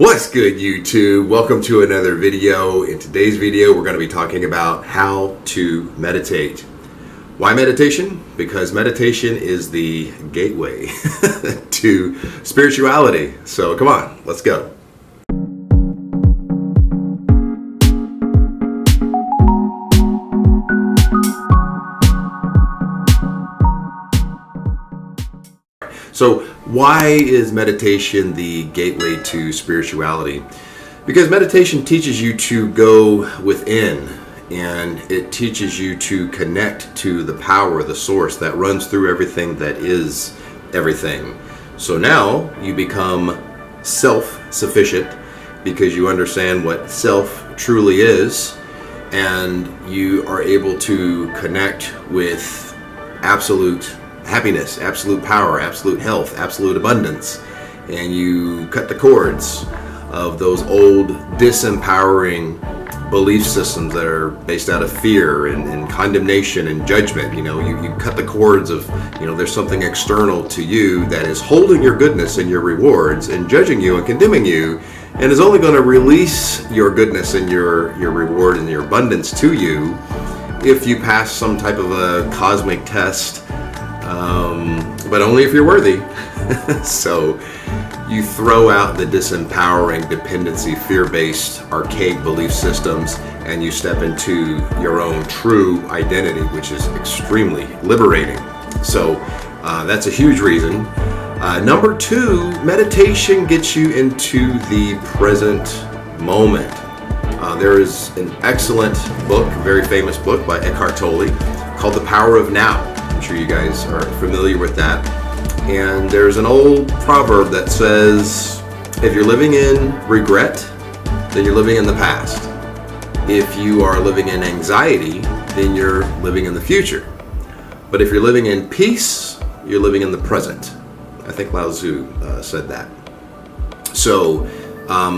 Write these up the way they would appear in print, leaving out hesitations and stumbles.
What's good, YouTube? Welcome to another video. In today's video, we're going to be talking about how to meditate. Why meditation? Because meditation is the gateway to spirituality. So come on, let's go. So why is meditation the gateway to spirituality? Because meditation teaches you to go within, and it teaches you to connect to the power, the source that runs through everything that is everything. So now you become self-sufficient because you understand what self truly is, and you are able to connect with absolute happiness, absolute power, absolute health, absolute abundance, and you cut the cords of those old disempowering belief systems that are based out of fear and condemnation and judgment. You cut the cords of, there's something external to you that is holding your goodness and your rewards and judging you and condemning you, and is only going to release your goodness and your reward and your abundance to you if you pass some type of a cosmic test. But only if you're worthy. So you throw out the disempowering, dependency, fear-based, archaic belief systems, and you step into your own true identity, which is extremely liberating. So that's a huge reason. Number two, meditation gets you into the present moment. There is an excellent book, a very famous book by Eckhart Tolle called The Power of Now. I'm sure you guys are familiar with that. And there's an old proverb that says, if you're living in regret, then you're living in the past. If you are living in anxiety, then you're living in the future. But if you're living in peace, you're living in the present. I think Lao Tzu said that. So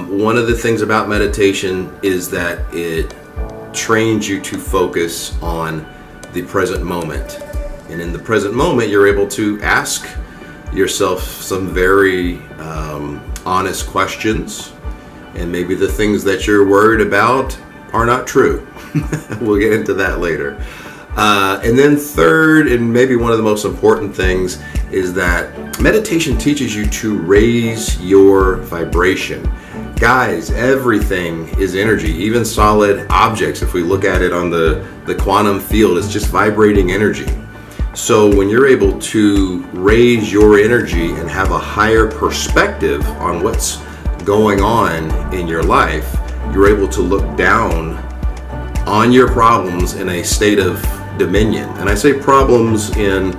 one of the things about meditation is that it trains you to focus on the present moment. And in the present moment, you're able to ask yourself some very honest questions. And maybe the things that you're worried about are not true. We'll get into that later. And then third, and maybe one of the most important things, is that meditation teaches you to raise your vibration. Guys, everything is energy, even solid objects. If we look at it on the quantum field, it's just vibrating energy. So when you're able to raise your energy and have a higher perspective on what's going on in your life, you're able to look down on your problems in a state of dominion. And I say problems in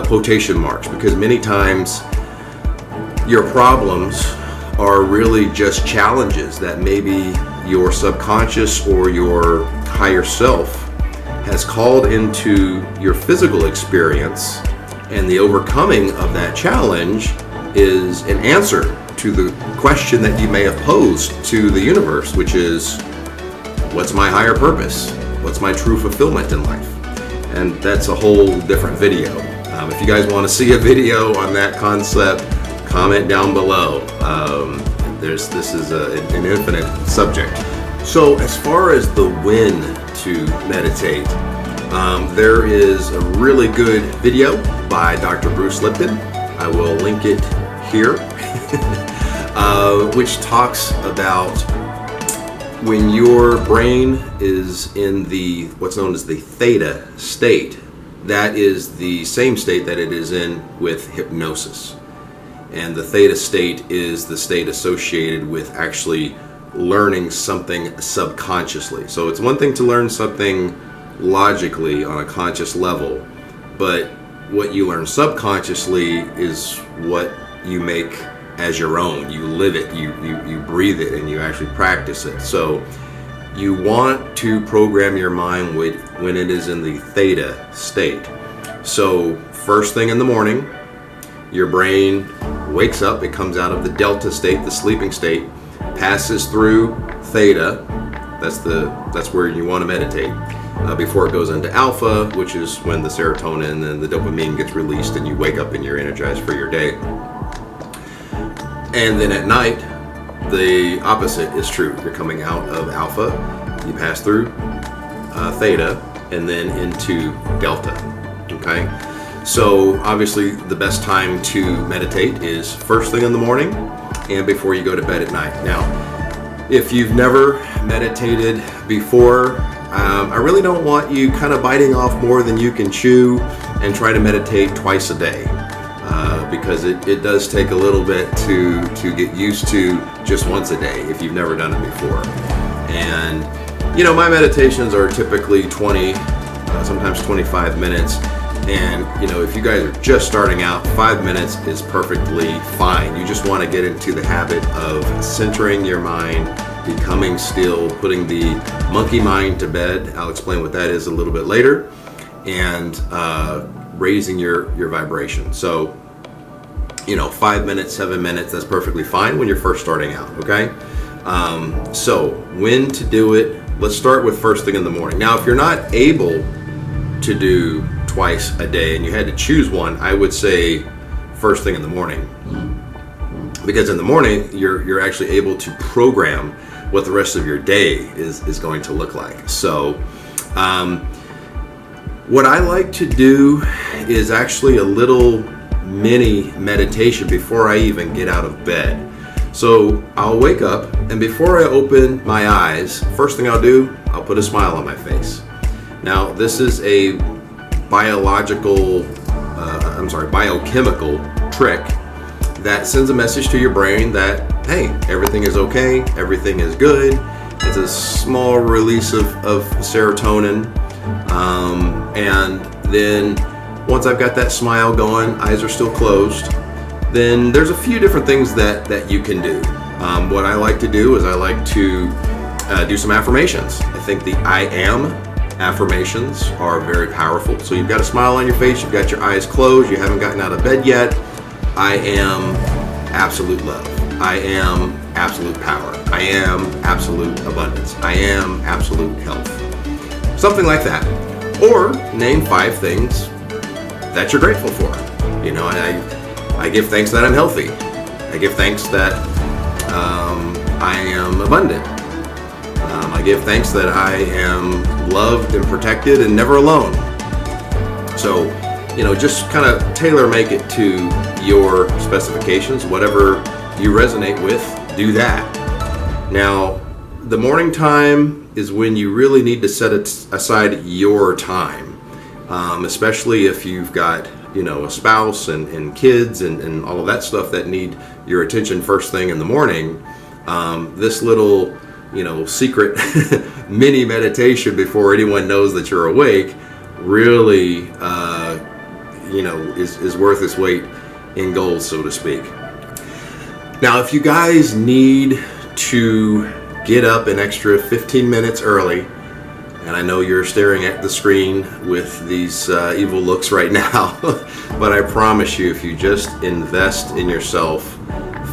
quotation marks, because many times your problems are really just challenges that maybe your subconscious or your higher self has called into your physical experience, and the overcoming of that challenge is an answer to the question that you may have posed to the universe, which is, what's my higher purpose? What's my true fulfillment in life? And that's a whole different video. If you guys want to see a video on that concept, comment down below. This is an infinite subject. So as far as the when to meditate, there is a really good video by Dr. Bruce Lipton. I will link it here, which talks about when your brain is in the what's known as the Theta State. That is the same state that it is in with hypnosis. And the Theta State is the state associated with actually learning something subconsciously. So it's one thing to learn something logically on a conscious level, but what you learn subconsciously is what you make as your own. You live it, you breathe it, and you actually practice it. So you want to program your mind when it is in the Theta State. So first thing in the morning, your brain wakes up, it comes out of the Delta state, the sleeping state, passes through Theta. That's where you want to meditate before it goes into Alpha, which is when the serotonin and the dopamine gets released and you wake up and you're energized for your day. And then at night, the opposite is true. You're coming out of alpha, you pass through theta, and then into delta. Okay, so obviously the best time to meditate is first thing in the morning and before you go to bed at night. Now, if you've never meditated before, I really don't want you kind of biting off more than you can chew and try to meditate twice a day, because it does take a little bit to get used to just once a day if you've never done it before. And my meditations are typically 20, sometimes 25 minutes. And if you guys are just starting out, 5 minutes is perfectly fine. You just want to get into the habit of centering your mind, becoming still, putting the monkey mind to bed. I'll explain what that is a little bit later, and raising your vibration. So 5 minutes, 7 minutes, that's perfectly fine when you're first starting out. Okay, so when to do it? Let's start with first thing in the morning. Now, if you're not able to do twice a day and you had to choose one, I would say first thing in the morning, because in the morning you're actually able to program what the rest of your day is going to look like. So what I like to do is actually a little mini meditation before I even get out of bed. So I'll wake up, and before I open my eyes, first thing I'll do, I'll put a smile on my face. Now, this is a biochemical trick that sends a message to your brain that, hey, everything is okay, everything is good. It's a small release of serotonin. And then once I've got that smile going, eyes are still closed, then there's a few different things that you can do. What I like to do is I like to do some affirmations. I think the I am affirmations are very powerful. So you've got a smile on your face, you've got your eyes closed, you haven't gotten out of bed yet. I am absolute love. I am absolute power. I am absolute abundance. I am absolute health. Something like that. Or name 5 things that you're grateful for. I give thanks that I'm healthy. I give thanks that I am abundant. I give thanks that I am loved and protected and never alone. So, just kind of tailor make it to your specifications. Whatever you resonate with, do that. Now, the morning time is when you really need to set aside your time, especially if you've got a spouse and kids and all of that stuff that need your attention first thing in the morning. This little secret mini meditation before anyone knows that you're awake really is worth its weight in gold, so to speak. Now, if you guys need to get up an extra 15 minutes early, and I know you're staring at the screen with these evil looks right now, but I promise you, if you just invest in yourself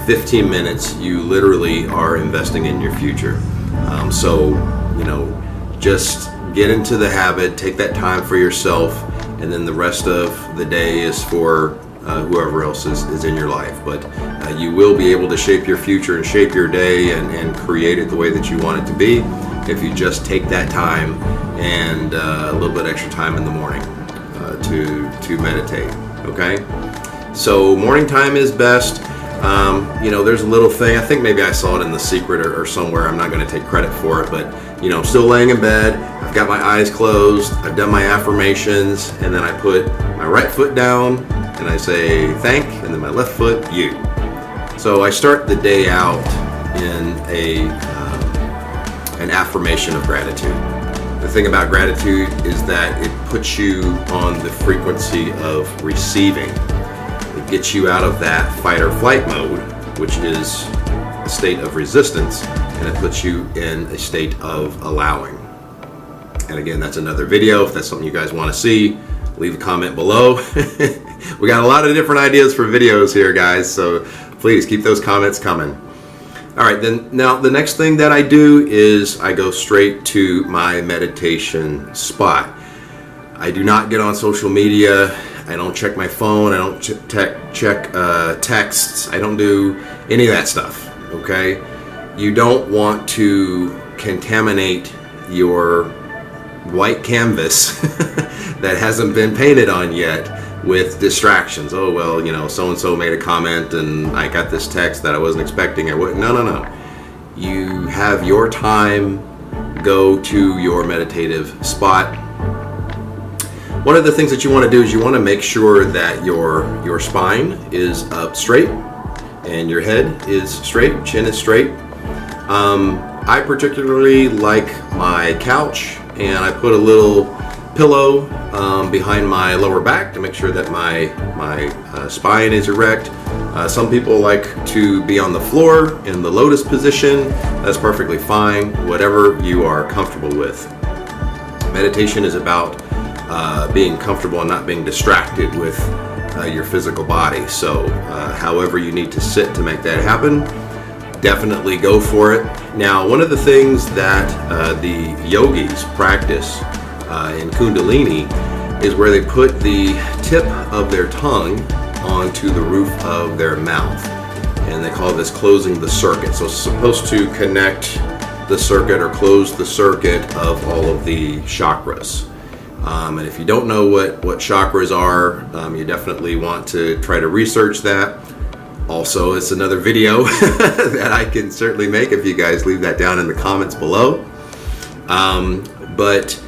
15 minutes, you literally are investing in your future. So, just get into the habit, take that time for yourself, and then the rest of the day is for whoever else is in your life. But you will be able to shape your future and shape your day and create it the way that you want it to be if you just take that time and a little bit extra time in the morning to meditate. Okay, so morning time is best. There's a little thing, I think maybe I saw it in The Secret or somewhere, I'm not going to take credit for it, but I'm still laying in bed, I've got my eyes closed, I've done my affirmations, and then I put my right foot down and I say thank, and then my left foot, you. So I start the day out in an affirmation of gratitude. The thing about gratitude is that it puts you on the frequency of receiving. It gets you out of that fight or flight mode, which is a state of resistance, and it puts you in a state of allowing. And again, that's another video. If that's something you guys want to see, leave a comment below. We got a lot of different ideas for videos here, guys, so please keep those comments coming. All right, then now the next thing that I do is I go straight to my meditation spot. I do not get on social media. I don't check my phone. I don't check texts. I don't do any of that stuff, okay? You don't want to contaminate your white canvas that hasn't been painted on yet with distractions. Oh, well, you know, so-and-so made a comment and I got this text that I wasn't expecting. No. You have your time. Go to your meditative spot. One of the things that you want to do is you want to make sure that your spine is up straight and your head is straight, chin is straight. I particularly like my couch, and I put a little pillow behind my lower back to make sure that my spine is erect. Some people like to be on the floor in the lotus position. That's perfectly fine, whatever you are comfortable with. Meditation is about being comfortable and not being distracted with your physical body. So however you need to sit to make that happen, definitely go for it. Now, one of the things that the yogis practice in Kundalini is where they put the tip of their tongue onto the roof of their mouth, and they call this closing the circuit. So it's supposed to connect the circuit or close the circuit of all of the chakras. And if you don't know what chakras are, you definitely want to try to research that. Also, it's another video that I can certainly make if you guys leave that down in the comments below. But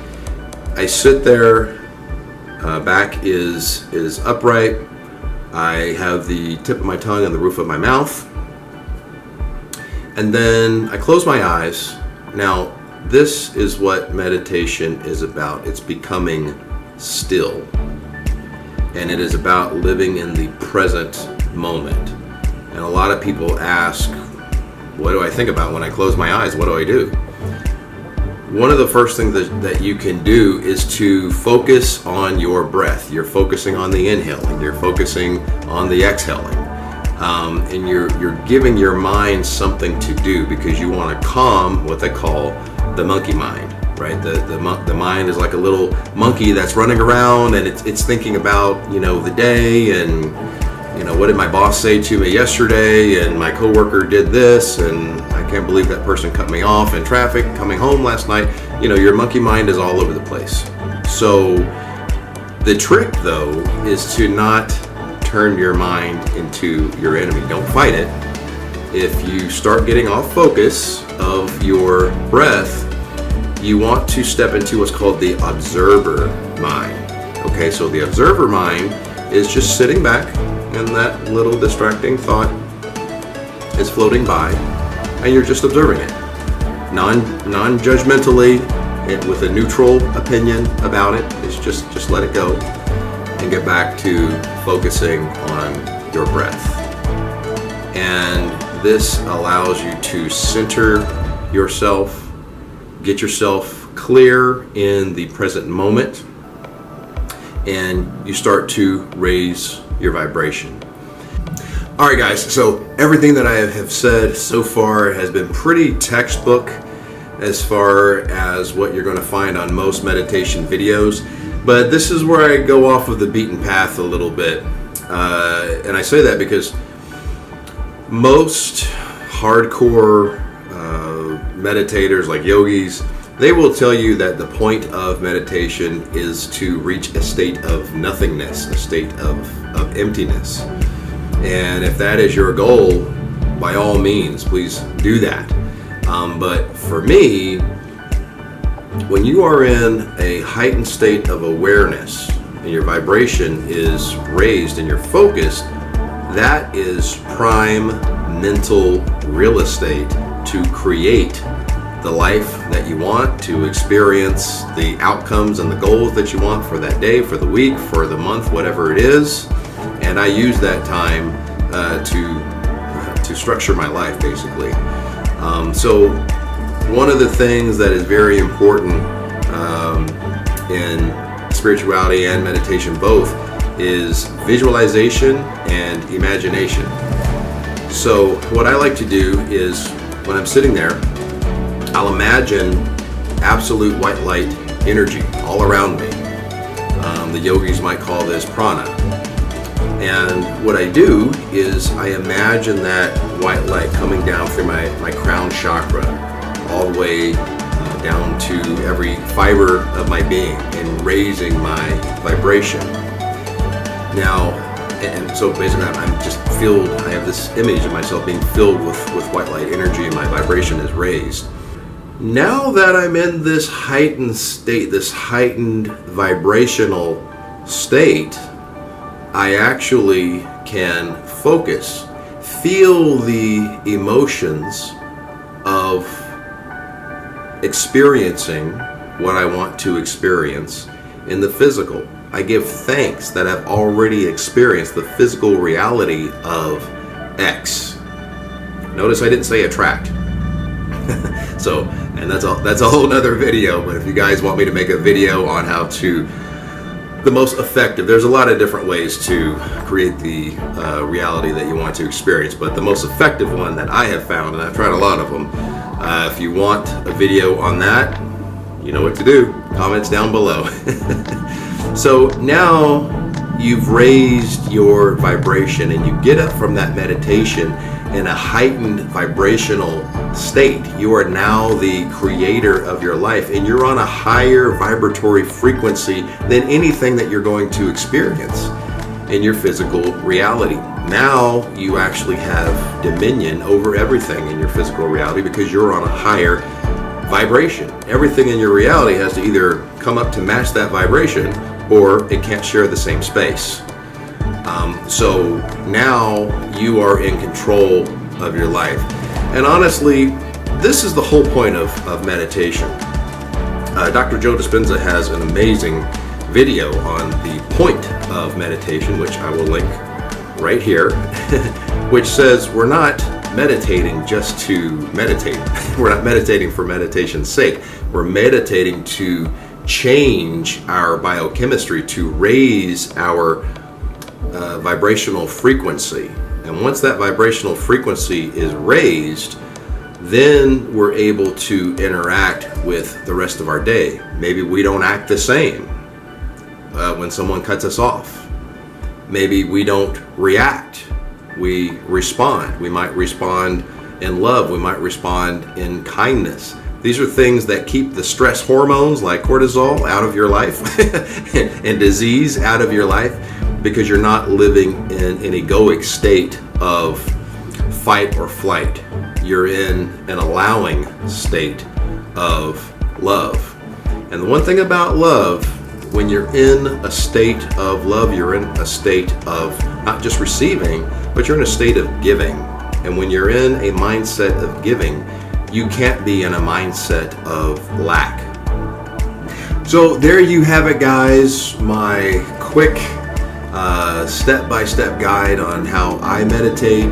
I sit there, back is upright. I have the tip of my tongue on the roof of my mouth. And then I close my eyes. Now, this is what meditation is about. It's becoming still. And it is about living in the present moment. And a lot of people ask, what do I think about when I close my eyes? What do I do? One of the first things that you can do is to focus on your breath. You're focusing on the inhaling. You're focusing on the exhaling. And you're giving your mind something to do because you want to calm what they call the monkey mind, right? The mind is like a little monkey that's running around and it's thinking about, you know, the day and, you know, what did my boss say to me yesterday, and my coworker did this, and I can't believe that person cut me off in traffic coming home last night. You know, your monkey mind is all over the place. So the trick, though, is to not turn your mind into your enemy. Don't fight it. If you start getting off focus of your breath, you want to step into what's called the observer mind. Okay, so the observer mind is just sitting back, and that little distracting thought is floating by, and you're just observing it, non-judgmentally, with a neutral opinion about it. It's just let it go and get back to focusing on your breath. And this allows you to center yourself, get yourself clear in the present moment, and you start to raise your vibration. All right, guys, so everything that I have said so far has been pretty textbook as far as what you're going to find on most meditation videos, but this is where I go off of the beaten path a little bit. And I say that because most hardcore meditators like yogis, they will tell you that the point of meditation is to reach a state of nothingness, a state of emptiness. And if that is your goal, by all means, please do that. But for me, when you are in a heightened state of awareness and your vibration is raised and you're focused, that is prime mental real estate to create the life that you want, to experience the outcomes and the goals that you want for that day, for the week, for the month, whatever it is. And I use that time to structure my life, basically. So one of the things that is very important in spirituality and meditation both is visualization and imagination. So what I like to do is when I'm sitting there, I'll imagine absolute white light energy all around me. The yogis might call this prana. And what I do is I imagine that white light coming down through my crown chakra, all the way down to every fiber of my being and raising my vibration. Now, and so basically I'm just filled, I have this image of myself being filled with white light energy, and my vibration is raised. Now that I'm in this heightened state, this heightened vibrational state, I actually can focus, feel the emotions of experiencing what I want to experience in the physical. I give thanks that I've already experienced the physical reality of X. Notice I didn't say attract. So, and that's a whole nother video, but if you guys want me to make a video on how to, the most effective, there's a lot of different ways to create the reality that you want to experience, but the most effective one that I have found, and I've tried a lot of them, if you want a video on that, you know what to do. Comments down below. So now you've raised your vibration and you get up from that meditation in a heightened vibrational state. You are now the creator of your life, and you're on a higher vibratory frequency than anything that you're going to experience in your physical reality. Now you actually have dominion over everything in your physical reality because you're on a higher vibration. Everything in your reality has to either come up to match that vibration, or it can't share the same space. So now you are in control of your life. And honestly, this is the whole point of meditation. Dr. Joe Dispenza has an amazing video on the point of meditation, which I will link right here, which says we're not meditating just to meditate. We're not meditating for meditation's sake. We're meditating to change our biochemistry, to raise our vibrational frequency. And once that vibrational frequency is raised, then we're able to interact with the rest of our day. Maybe we don't act the same when someone cuts us off. Maybe we don't react. We respond. We might respond in love. We might respond in kindness. These are things that keep the stress hormones like cortisol out of your life and disease out of your life, because you're not living in an egoic state of fight or flight. You're in an allowing state of love. And the one thing about love, when you're in a state of love, you're in a state of not just receiving, but you're in a state of giving. And when you're in a mindset of giving, you can't be in a mindset of lack. So there you have it, guys. My quick step-by-step guide on how I meditate.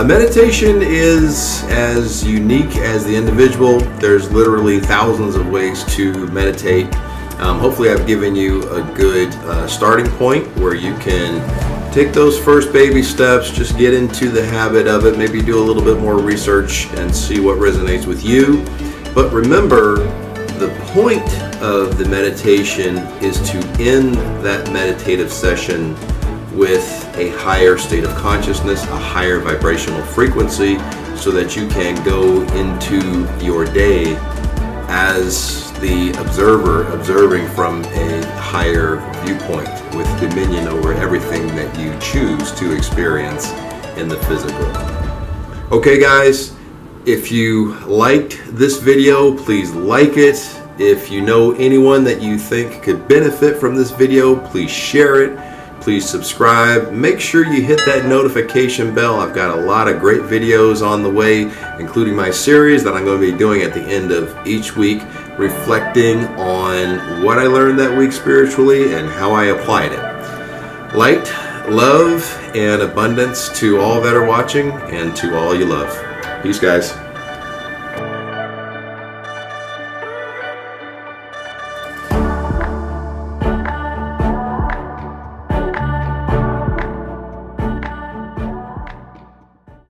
Meditation is as unique as the individual. There's literally thousands of ways to meditate. Hopefully I've given you a good starting point where you can take those first baby steps, just get into the habit of it, maybe do a little bit more research and see what resonates with you. But remember, the point of the meditation is to end that meditative session with a higher state of consciousness, a higher vibrational frequency, so that you can go into your day as the observer, observing from a higher viewpoint with dominion over everything that you choose to experience in the physical. Okay, guys, if you liked this video, please like it. If you know anyone that you think could benefit from this video, please share it. Please subscribe. Make sure you hit that notification bell. I've got a lot of great videos on the way, including my series that I'm going to be doing at the end of each week, reflecting on what I learned that week spiritually and how I applied it. Light, love, and abundance to all that are watching and to all you love. Peace, guys.